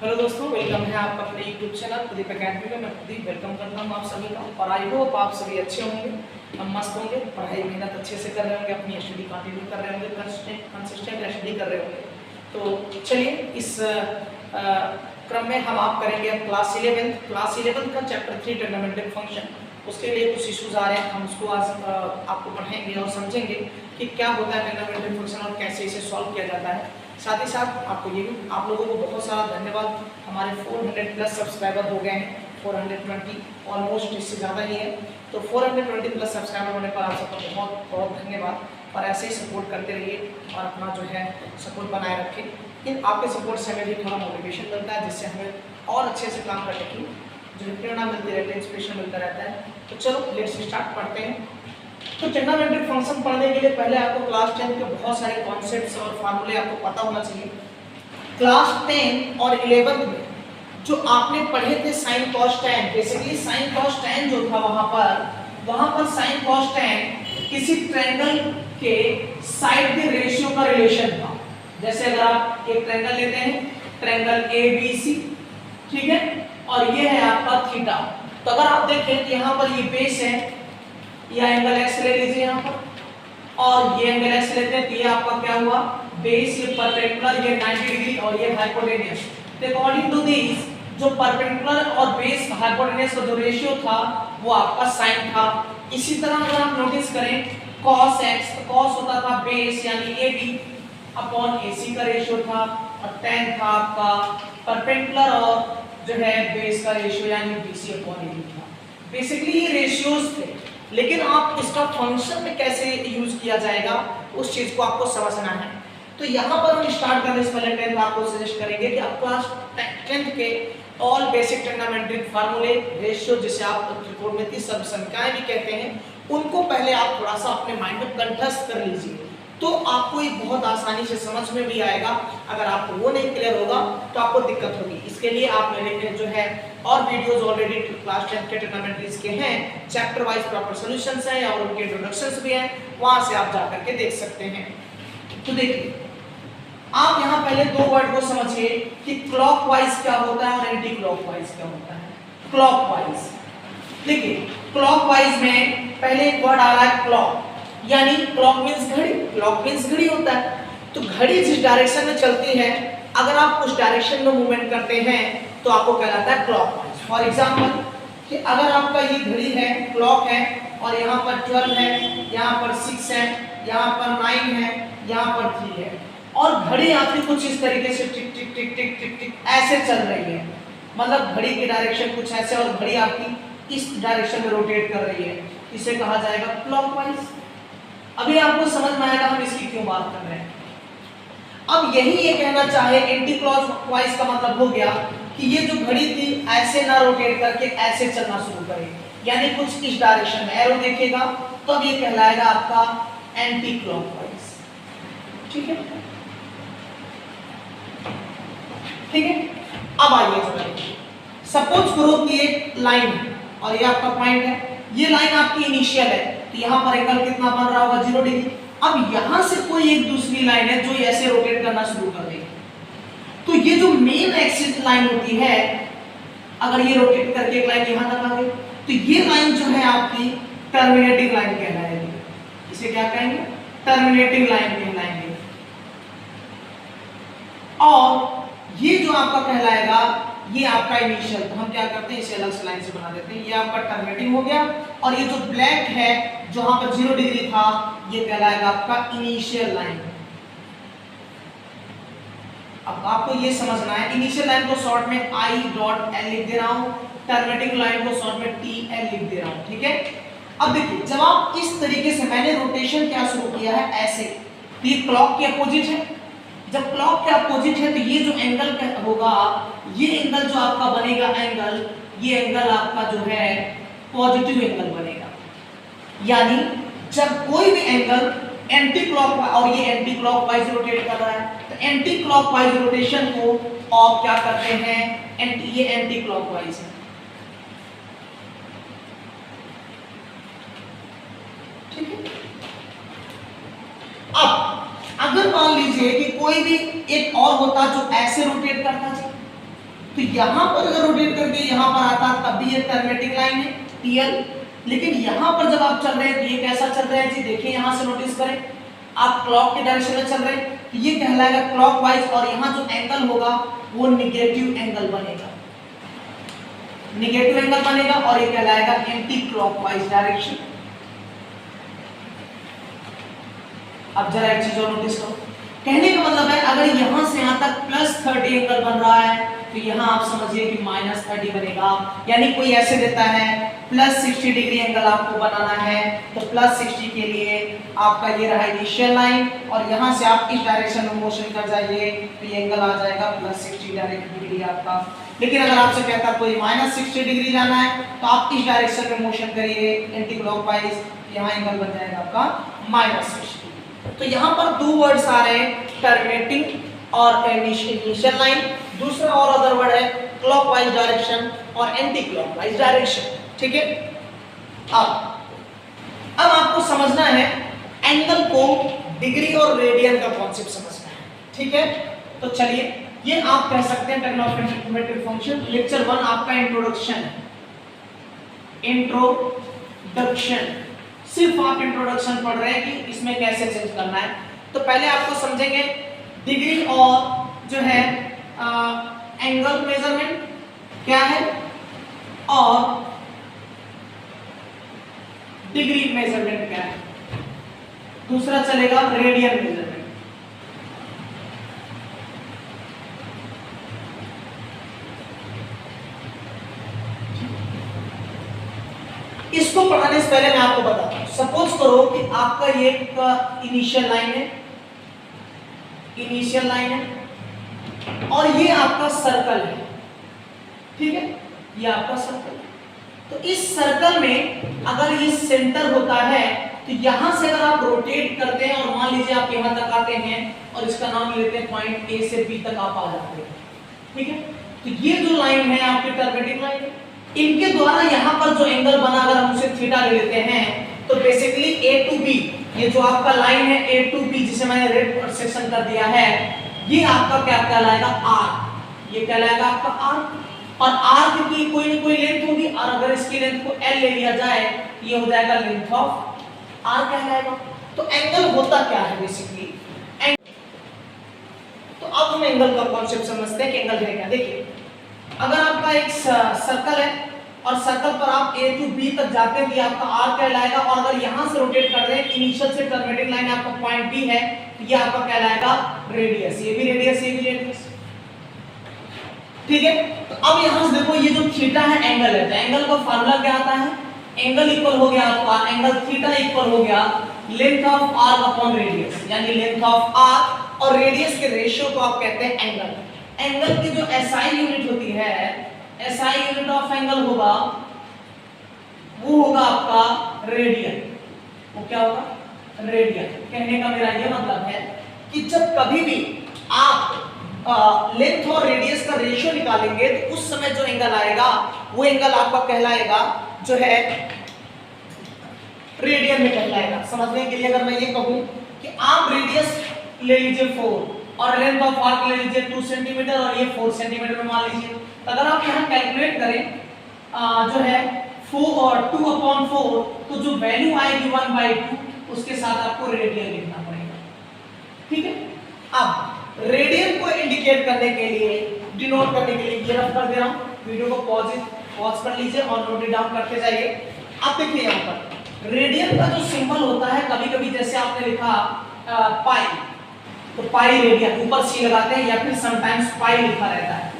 Hello दोस्तों, welcome है आपका अपने यूट्यूब चैनल प्रदीप एकेडमी में। मैं प्रदीप वेलकम करता हूँ आप सभी का। और आई होप आप सभी अच्छे होंगे, हम मस्त होंगे, पढ़ाई मेहनत अच्छे से कर रहे होंगे, अपनी स्टडी कंटिन्यू कर रहे होंगे, कंसिस्टेंट स्टडी कर रहे होंगे। तो चलिए इस क्रम में हम आप करेंगे क्लास 11 का चैप्टर 3 ट्रिग्नोमेट्रिक फंक्शन। उसके लिए कुछ इश्यूज आ रहे हैं, हम उसको आज आपको पढ़ाएंगे और समझेंगे कि क्या होता है ट्रिग्नोमेट्रिक फंक्शन और कैसे इसे सॉल्व किया जाता है। साथ ही साथ आपको ये भी, आप लोगों को बहुत सारा धन्यवाद। हमारे 400 प्लस सब्सक्राइबर हो गए हैं, 420 ऑलमोस्ट, इससे ज़्यादा ही है। तो 420 प्लस सब्सक्राइबर होने पर आप सबका बहुत बहुत धन्यवाद। और ऐसे ही सपोर्ट करते रहिए और अपना जो है सपोर्ट बनाए रखें। इन आपके सपोर्ट से हमें भी थोड़ा मोटिवेशन मिलता है, जिससे हमें और अच्छे से काम करने की जो प्रेरणा मिलती रहती है, इंस्पिरेशन मिलता रहता है। तो चलो लेट्स स्टार्ट पढ़ते हैं। तो ट्रिग्नोमेट्रिक फंक्शन पढ़ने के लिए पहले आपको क्लास 10 के बहुत सारे कॉन्सेप्ट्स और फार्मूले आपको पता होना चाहिए। क्लास 10 और 11 में जो आपने पढ़े थे sine cos tan, basically sine cos tan जो था वहां पर साइन कॉस टैन किसी ट्रायंगल के साइड के रेशियो का रिलेशन था। जैसे अगर आप एक ट्रायंगल लेते हैं, ट्रायंगल ABC, ठीक है, और ये है आपका थीटा। तो अगर आप देखें कि यहाँ पर ये बेस है, या एंगल x ले लीजिए यहाँ पर, और ये एंगल x लेते हैं, तो ये आपका क्या हुआ, बेस, ये परपेंडिकुलर, ये 90 डिग्री और ये हाइपोटेन्यूस। तो अकॉर्डिंग टू दिस जो परपेंडिकुलर और बेस हाइपोटेन्यूस का जो रेशियो था वो आपका साइन था। इसी तरह अगर आप नोटिस करें cos x, तो cos होता था बेस यानी AB अपॉन AC का रेशियो था, और tan था आपका परपेंडिकुलर और जो है बेस का रेशियो यानी BC अपॉन AB था। बेसिकली ये रेशियोज थे, लेकिन आप इसका फंक्शन में कैसे यूज किया जाएगा उस चीज को आपको समझना है। तो यहाँ पर हम स्टार्ट करने से पहले 10th आपको सजेस्ट करेंगे कि आप क्लास 10th के ऑल बेसिक ट्रिग्नोमेट्रिक फार्मूले, रेशियो, जिसे आप त्रिकोणमितीय सब संख्याएं भी कहते हैं, उनको पहले आप थोड़ा सा अपने माइंड में कंठस्थ कर लीजिए, तो आपको ये बहुत आसानी से समझ में भी आएगा। अगर आपको वो नहीं क्लियर होगा तो आपको दिक्कत होगी। इसके लिए आप मेरे जो है और वीडियोस ऑलरेडी क्लास 10 के ट्रिग्नोमेट्रीज के हैं, चैप्टर वाइज प्रॉपर सॉल्यूशंस हैं और उनके इंट्रोडक्शंस भी हैं, वहां से आप जाकर के देख सकते हैं। तो देखिए, आप यहाँ पहले दो वर्ड को समझिए कि क्लॉकवाइज क्या होता है और एंटी क्लॉकवाइज क्या होता है। क्लॉकवाइज, देखिए क्लॉकवाइज में पहले एक वर्ड आ रहा है क्लॉक, यानी क्लॉक मींस घड़ी, क्लॉक मींस घड़ी होता है। तो घड़ी जिस डायरेक्शन में चलती है, अगर आप उस डायरेक्शन में मूवमेंट करते हैं तो आपको कहलाता है क्लॉकवाइज। फॉर एग्जांपल कि अगर आपका ये घड़ी है, क्लॉक है, और यहाँ पर 12 है, यहाँ पर 6 है, यहाँ पर 9 है, यहाँ पर 3 है, और घड़ी आपकी कुछ इस तरीके से टिक टिक टिक टिक टिक टिक ऐसे चल रही है, मतलब घड़ी की डायरेक्शन कुछ ऐसे और घड़ी आपकी इस डायरेक्शन में रोटेट कर रही है, इसे कहा जाएगा क्लॉकवाइज। अभी आपको समझ में आएगा हम इसकी क्यों बात कर रहे हैं। अब यही ये कहना चाहे एंटी क्लॉकवाइज का मतलब हो गया कि ये जो घड़ी थी ऐसे ना रोटेट करके ऐसे चलना शुरू करे, यानी कुछ इस डायरेक्शन में एरो देखेगा, तो अब ये कहलाएगा आपका एंटी क्लॉकवाइज। ठीक है, ठीक है। अब आइए सपोज करो कि एक लाइन है और ये आपका पॉइंट है, ये लाइन आपकी इनिशियल है, तो यहाँ पर एंगल कितना बन रहा होगा, 0 डिग्री। अब यहाँ से कोई एक दूसरी लाइन है जो ऐसे रोटेट करना शुरू कर देगी, तो ये जो मेन एक्सिस लाइन होती है, अगर ये रोटेट करके एक लाइन यहाँ तक आ गई, तो ये लाइन जो है आपकी टर्मिनेटिंग लाइन कहलाएगी। इसे क्या कहेंगे, टर्मिनेटिंग लाइन कहलाएंगे। और ये जो आपका कहलाएगा, ये आपका इनिशियल, तो हम क्या करते हैं इसे अलग से लाइन से बना देते हैं, ये आपका टर्मिनेटिंग हो गया। और ये जो ब्लैक है जहां पर 0 डिग्री था, ये कहलाएगा आपका इनिशियल लाइन। अब आपको ये समझना है, इनिशियल लाइन को शॉर्ट में I.L लिख दे रहा हूं, टर्मिनेटिंग लाइन को शॉर्ट में TL लिख दे रहा हूं, ठीक है। अब देखिए, जब आप इस तरीके से, मैंने रोटेशन क्या शुरू किया है ऐसे, तो ये क्लॉक के अपोजिट है। जब क्लॉक के अपोजिट है तो ये जो एंगल होगा, ये एंगल जो आपका बनेगा एंगल, ये एंगल आपका जो है पॉजिटिव एंगल बनेगा। यानी जब कोई भी एंगल एंटी क्लॉकवाइज, और ये एंटी क्लॉकवाइज रोटेट कर रहा है, तो एंटी क्लॉकवाइज रोटेशन को आप क्या करते हैं, ये एंटी क्लॉकवाइज है। ठीक है। अब अगर मान लीजिए कि कोई भी एक और होता जो ऐसे रोटेट करता था, तो यहाँ पर अगर रोटेट करके यहाँ पर आता तब भी ये टर्मिनेटिंग लाइन है TL, लेकिन यहाँ पर जब आप चल रहे हैं तो ये कैसा चल रहा है जी, देखिए यहाँ से नोटिस करें, आप क्लॉक के डायरेक्शन में चल रहे हैं तो ये कहलाएगा क्लॉकवाइज, और यहाँ जो एंगल होगा वो निगेटिव एंगल बनेगा, निगेटिव एंगल बनेगा, और ये कहलाएगा एंटी क्लॉकवाइज डायरेक्शन। अब जरा एक चीज और नोटिस करो, कहने का मतलब है अगर यहां से यहां तक +30 एंगल बन रहा है तो यहां आप समझिए कि -30 बनेगा, यानी कोई ऐसे देता है +60 डिग्री एंगल आपको बनाना है तो +60 के लिए आपका ये रहा इनिशियल लाइन, और यहां से आप इस डायरेक्शन में मोशन कर जाइए तो ये एंगल आ जाएगा +60 डायरेक्ट डिग्री आपका। लेकिन अगर आपसे कहता कोई -60 डिग्री जाना है तो आप इस डायरेक्शन में मोशन करिए एंटी क्लॉकवाइज, यहाँ एंगल बन जाएगा आपका -60। तो यहाँ पर दो वर्ड्स आ रहे हैं, टर्मिनेटिंग और इनिशियल लाइन, दूसरा और अदर वर्ड है क्लॉकवाइज डायरेक्शन और एंटी क्लॉकवाइज डायरेक्शन, ठीक है। अब आपको समझना है एंगल को डिग्री और रेडियन का कॉन्सेप्ट समझना है, ठीक है। तो चलिए ये आप कह सकते हैं ट्रिग्नोमेट्रिक फंक्शन लेक्चर 1 आपका इंट्रोडक्शन है, इंट्रोडक्शन, सिर्फ आप इंट्रोडक्शन पढ़ रहे हैं कि इसमें कैसे चेंज करना है। तो पहले आपको समझेंगे डिग्री और जो है एंगल मेजरमेंट क्या है और डिग्री मेजरमेंट क्या है, दूसरा चलेगा रेडियन मेजरमेंट। इसको पढ़ाने से पहले मैं आपको बताता हूं, सपोज करो कि आपका ये इनिशियल लाइन है, इनिशियल लाइन है और ये आपका सर्कल है, ठीक है, ये आपका सर्कल है। तो इस सर्कल में अगर ये सेंटर होता है तो यहां से अगर आप रोटेट करते हैं और मान लीजिए आप यहां तक आते हैं और इसका नाम लेते हैं पॉइंट A से B तक आप आ जाते हैं, ठीक है। तो ये जो लाइन है आपकी टर्मिनेटिंग लाइन है, इनके द्वारा यहाँ पर जो एंगल बना अगर हम उसे थीटा ले लेते हैं तो बेसिकली A to B, ये जो आपका लाइन है A to B जिसे मैंने रेड सेक्शन कर दिया है, ये आपका क्या कहलाएगा R, ये कहलाएगा आपका R, और R की कोई न कोई लेंथ होगी, और अगर इसकी लेंथ को L ले लिया जाए ये हो जाएगा लेंथ ऑफ R कहलाएगा। तो एंगल होता क्या है बेसिकली, तो अब हम एंगल का कॉन्सेप्ट समझते हैं कि एंगल है क्या। देखिए अगर आपका एक सर्कल है और सर्कल पर आप A to B तक जाते हैं तो आपका R कहलाएगा, और अगर यहां से रोटेट कर रहे हैं इनिशियल से टर्मिनेटिंग लाइन आपका पॉइंट B है तो ये आपका कहलाएगा रेडियस, ये भी रेडियस, ये भी रेडियस, ठीक है। तो अब यहां से देखो ये जो थीटा है एंगल है, तो एंगल का फार्मूला क्या आता है, एंगल इक्वल हो गया आपका एंगल थीटा इक्वल हो गया length of R upon radius, यानी लेंथ ऑफ R और रेडियस के रेशियो को आप कहते हैं एंगल। एंगल की जो SI यूनिट होती है, SI यूनिट ऑफ एंगल होगा वो होगा आपका रेडियन, वो क्या होगा रेडियन। कहने का मेरा ये मतलब है कि जब कभी भी आप लेंथ और रेडियस का रेशियो निकालेंगे तो उस समय जो एंगल आएगा वो एंगल आपका कहलाएगा जो है रेडियन में कहलाएगा। समझने के लिए अगर मैं ये कहूं कि आप रेडियस ले लीजिए 4 और लेंथ ऑफ आर्क ले लीजिए 2 सेंटीमीटर और ये 4 सेंटीमीटर में मान लीजिए, तो अगर आप यहाँ कैलकुलेट करें जो है 4 और 2/4 तो जो वैल्यू आएगी 1/2 उसके साथ आपको रेडियन लिखना पड़ेगा, ठीक है। अब रेडियन को इंडिकेट करने के लिए, डिनोट करने के लिए ये रफ कर दे रहा हूँ, वीडियो को पॉज कर लीजिए और नोट डाउन करते जाइए। अब देखिए यहाँ पर रेडियन का जो सिंबल होता है, कभी कभी जैसे आपने लिखा पाई तो पाई रेडियन ऊपर सी लगाते हैं, या फिर समटाइम्स पाई लिखा रहता है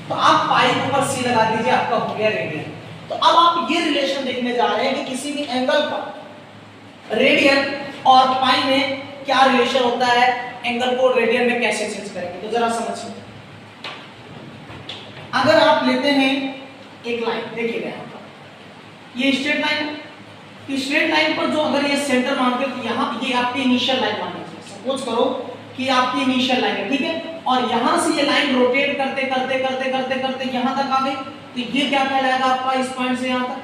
तो आप पाई ऊपर सी लगा दीजिए, आपका हो गया रेडियन। तो अब आप ये रिलेशन देखने जा रहे हैं कि किसी भी एंगल पर रेडियन और पाई में क्या रिलेशन होता है, एंगल को रेडियन में कैसे चेंज करेंगे। तो जरा समझिए, अगर आप लेते हैं एक लाइन, देखिएगा यहाँ पर ये स्ट्रेट लाइन है, कि स्ट्रेट लाइन पर जो अगर ये सेंटर मानते हैं तो यहाँ ये आपकी इनिशियल लाइन मान लीजिए, सपोज करो कि आपकी इनिशियल लाइन है, ठीक है, और यहां से ये लाइन रोटेट करते करते करते करते करते यहां तक आ गई, तो ये क्या कहलाएगा आपका, इस पॉइंट से यहां तक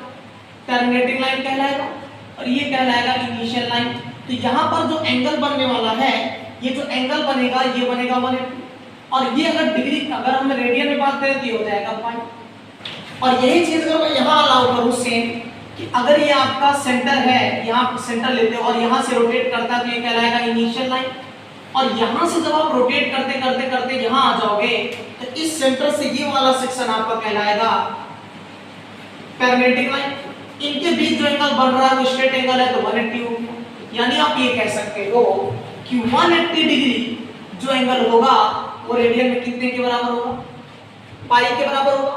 टर्मिनेटिंग लाइन कहलाएगा, और ये कहलाएगा इनिशियल लाइन। तो यहां पर जो एंगल बनने वाला है, ये जो एंगल बनेगा ये बनेगा 180, और ये अगर डिग्री अगर हम रेडियन में बात करें तो ये हो जाएगा पाई। और यही चीज अगर मैं यहाँ अलाउ करूँ सेम कि अगर ये आपका सेंटर है, यहाँ सेंटर लेते हो और यहाँ से रोटेट करता है तो ये कहलाएगा इनिशियल लाइन। और यहाँ से जब आप रोटेट करते करते करते यहाँ आ जाओगे तो इस सेंटर से ये वाला सेक्शन आपका कहलाएगा पैरामेट्रिक लाइन। इनके बीच जो एंगल बन रहा है वो स्ट्रेट एंगल है तो 180 हो गया। यानी आप ये कह सकते हो कि 180 डिग्री जो एंगल होगा वो रेडियन में कितने के बराबर होगा? पाई के बराबर होगा।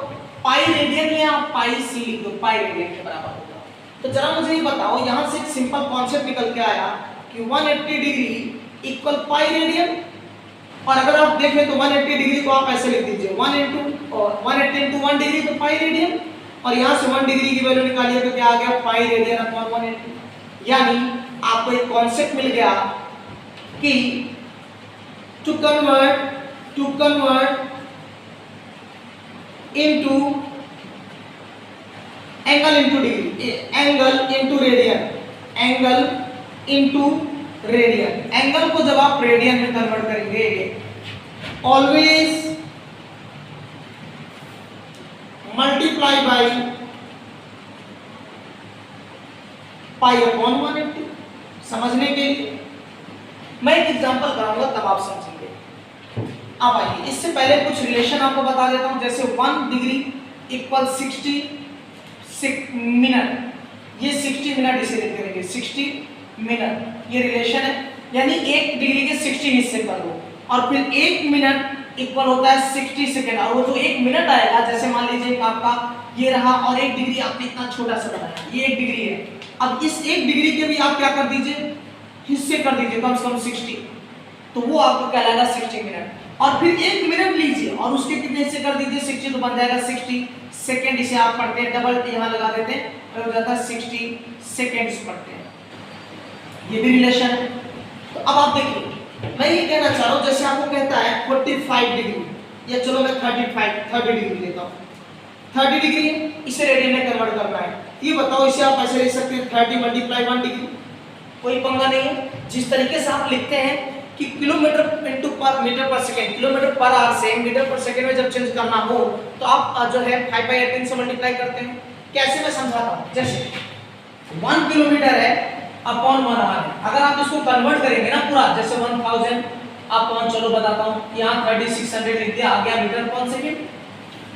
पाई रेडियन या पाई सी लिख दो, पाई रेडियन के बराबर होगा। तो जरा मुझे ये बताओ, यहाँ से एक सिंपल कॉन्सेप्ट निकल के आया कि 180 डिग्री इक्वल पाई रेडियन। और अगर आप देखें तो 180 डिग्री को आप ऐसे लिख दीजिए 180 into 1 डिग्री तो पाई रेडियन, और यहाँ से 1 डिग्री की वैल्यू निकालिए तो क्या आ गया? Pi radian upon 180। यानी आपको एक कॉन्सेप्ट मिल गया कि to convert into angle into degree, angle into radian, angle into radian. Angle को जब आप रेडियन में कन्वर्ट करेंगे always multiply by pi upon 180। समझने के लिए मैं एक एग्जांपल कराऊंगा तब आप समझेंगे। अब आइए, इससे पहले कुछ रिलेशन आपको बता देता हूं। जैसे 1 डिग्री इक्वल 60 मिनट, ये 60 मिनट इसे लिख करेंगे 60 मिनट, ये रिलेशन है। यानी 1 डिग्री के 60 हिस्से कर दो और फिर 1 मिनट इक्वल होता है 60 सेकेंड। और वो जो 1 मिनट आएगा, जैसे मान लीजिए आपका ये रहा और 1 डिग्री आपने इतना छोटा सा बनाया, ये 1 डिग्री है। अब इस 1 डिग्री के भी आप क्या कर दीजिए? हिस्से कर दीजिए कम से कम 60, तो वो आपको कहलाएगा 60 मिनट। और फिर 1 मिनट लीजिए और उसके कितने हिस्से कर दीजिए? 60, तो बन जाएगा 60 सेकेंड। इसे आप पढ़ते हैं डबल यहाँ लगा देते हैं तो हो जाता है 60 सेकेंड्स पढ़ते हैं। ये भी रिलेशन है। तो अब आप देखिए, मैं ये कहना चाह रहा हूँ, जैसे आपको कहता है 45 डिग्री, या चलो मैं 30 डिग्री लेता हूँ। 30 डिग्री इसे रेडियन में कन्वर्ट करना है। ये बताओ, इसे आप ऐसे लिख सकते हैं 30 मल्टीप्लाई 1 डिग्री, कोई पंगा नहीं है। जिस तरीके से आप लिखते हैं कि किलोमीटर इनटू पर मीटर पर सेकंड, किलोमीटर पर आवर से मीटर पर सेकंड में जब चेंज करना हो तो आप जो है 5/18 से मल्टीप्लाई करते हैं। कैसे मैं समझाता हूँ, जैसे 1 किलोमीटर है अपॉन 1 आवर है। अगर आप इसको कन्वर्ट करेंगे ना पूरा, जैसे 1000 अपॉन, चलो बताता हूँ, यहाँ 3600 लिख दिया, आ गया मीटर पर सेकंड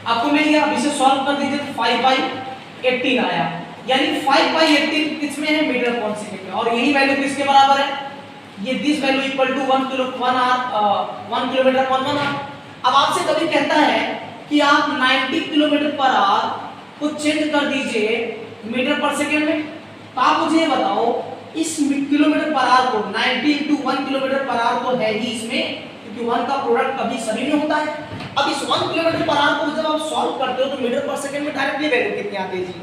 आपको मिल गया। अब इसे सॉल्व कर दीजिए तो 5/18 आया। यानी 5/18 किसमें है? मीटर पर सेकंड में। और यही वैल्यू किसके बराबर है? ये this value equal to 1 kilometre पर 1 आवर। अब आपसे कभी कहता है कि आप 90 किलोमीटर पर आवर को चेंज कर दीजिए मीटर पर सेकंड में, तो आप मुझे ये बताओ, इस किलोमीटर पर आवर को 90 into 1 किलोमीटर पर आवर तो है ही इसमें, क्योंकि 1 का प्रोडक्ट कभी सभी में होता है। अब इस 1 किलोमीटर पर आवर को जब आप सॉल्व करते हो तो मीटर पर सेकंड में डायरेक्टली वैल्यू कितनी आती है जी?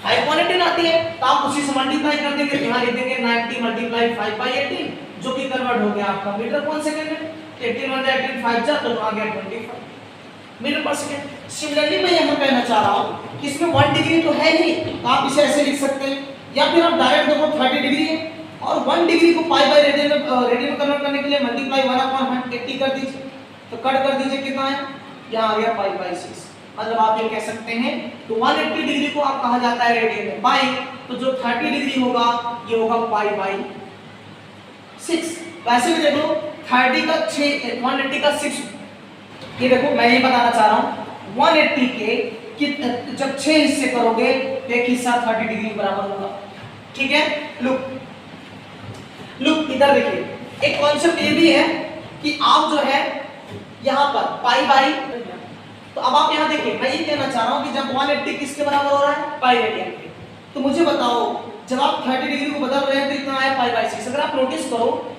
5/18 आती है। तो आप उसी से मल्टीप्लाई कर देंगे, यहाँ लिख देंगे 90 मल्टीप्लाई 5/18, जो कि कन्वर्ट हो गया आपका मीटर पर सेकंड में। 18 1 18 5 जा तो आ गया 25 मीटर पर सेकंड। सिमिलरली मैं यहाँ कहना चाह रहा हूँ कि इसमें 1 डिग्री तो है ही, तो आप इसे ऐसे लिख सकते हैं, या फिर आप डायरेक्ट देखो 30 डिग्री है और 1 डिग्री को पाई बाय रेडियन में कन्वर्ट करने के लिए मल्टीप्लाई 1/180 कर दीजिए, तो कट कर दीजिए, कितना है? यहाँ आ गया पाई/6। मतलब आप ये कह सकते हैं तो 180 डिग्री को आप कहा जाता है रेडियन में पाई, तो जो 30 डिग्री होगा ये होगा पाई/6। वैसे भी देखो 30 का 6 180 का 6, ये देखो मैं ये बताना चाह रहा हूँ 180 के कि जब 6 हिस्से करोगे तो एक हिस्सा 30 डिग्री के बराबर होगा। ठीक है, लुक इधर देखिए, एक कॉन्सेप्ट ये भी है कि आप जो है यहाँ पर पाई/, तो अब आप यहाँ देखिए, मैं ये कहना चाह रहा हूँ कि जब 180 किसके बराबर हो रहा है? पाई रेडियन के। तो मुझे बताओ, जब आप 30 डिग्री को बदल रहे हैं तो इतना आया पाई/6। अगर आप नोटिस करो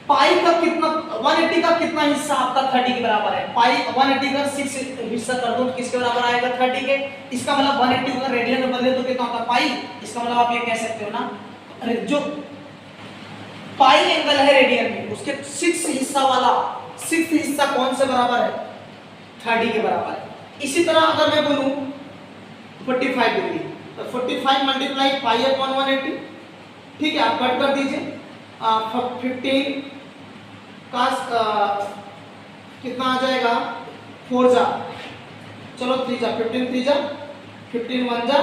पाई का कितना, 180 का कितना हिस्सा आपका 30 के बराबर है? पाई 180 का 6 हिस्सा कर दो तो किसके बराबर आएगा? 30 के। इसका मतलब 180 को रेडियन में बदले तो कितना होता? पाई। इसका मतलब आप ये कह सकते हो ना, जो पाई एंगल है रेडियन में उसके 6 हिस्सा वाला 6 हिस्सा कौन से बराबर है? 30 के बराबर है। इसी तरह अगर मैं बोलूं 45 डिग्री, तो 45 मल्टीप्लाई पाई/180, ठीक है, आप कट कर दीजिए। 15 का कितना आ जाएगा 4 जा, चलो 3 जा 15 3 जा 15 1 जा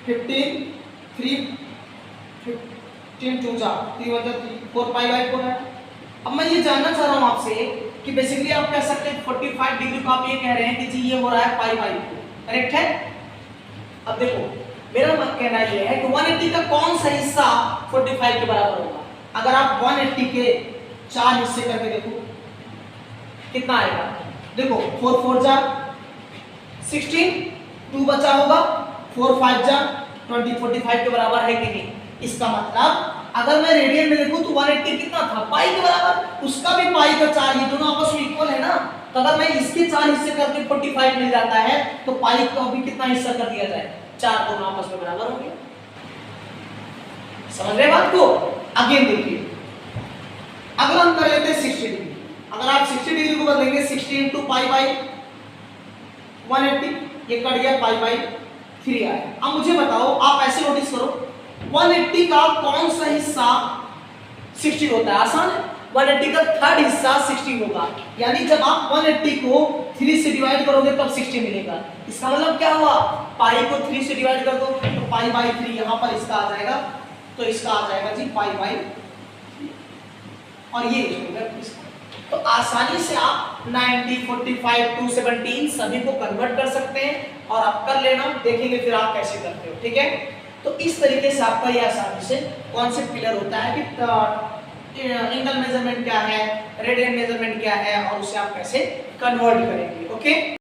15 3 15 2 जा 3 1 जा 3 4 पाई बाई 4 है। अब मैं ये जानना चाह रहा हूँ आपसे कि बेसिकली आप कह सकते हैं 45 डिग्री को आप ये कह रहे हैं कि जी ये हो रहा है पाई बाई 4, करेक्ट है। अब देखो मेरा कहना ये है कि 180 का कौन सा हिस्सा 45 के बराबर होगा। अगर आप 180 के 4 हिस्से करके देखो कितना आएगा, देखो 4 4 जा 16 2 बचा होगा 4 5 जा 20 45 के बराबर है कि नहीं। इसका मतलब अगर मैं रेडियन में देखूं तो 180 कितना था पाई के बराबर, उसका भी पाई का 4, ये दोनों आपस में इक्वल है ना। तो अगर मैं इसके 4 हिस्से करके 45 मिल जाता है तो पाई का भी कितना हिस्सा कर दिया जाए 4, दोनों आपस में बराबर होंगे। समझ रहे बात को। अगेन देखिए अगला हम कर लेते हैं 60 डिग्री। अगर आप 60 डिग्री को बदलेंगे 60 इंटू पाई बाई 180, ये कट गया पाई बाई 3 आया। अब मुझे बताओ, आप ऐसे नोटिस करो 180 का कौन सा हिस्सा 60 होता है, आसान है। 180 का थर्ड हिस्सा 60 होगा, यानी जब आप 180 को 3 से डिवाइड करोगे तब 60 मिलेगा। इसका मतलब क्या हुआ, पाई को 3 से डिवाइड कर दो तो पाई बाई 3 यहाँ पर इसका आ जाएगा, तो इसका आ जाएगा जी पाई बाई 3 और ये इसका। तो आसानी से आप 90 45 217 सभी को कन्वर्ट कर सकते हैं और आप कर लेना, देखेंगे फिर आप कैसे करते हो, ठीक है। तो इस तरीके से आपका ये आसानी से कॉन्सेप्ट क्लियर होता है कि एंगल मेजरमेंट क्या है, रेडियन मेजरमेंट क्या है और उसे आप कैसे कन्वर्ट करेंगे, ओके।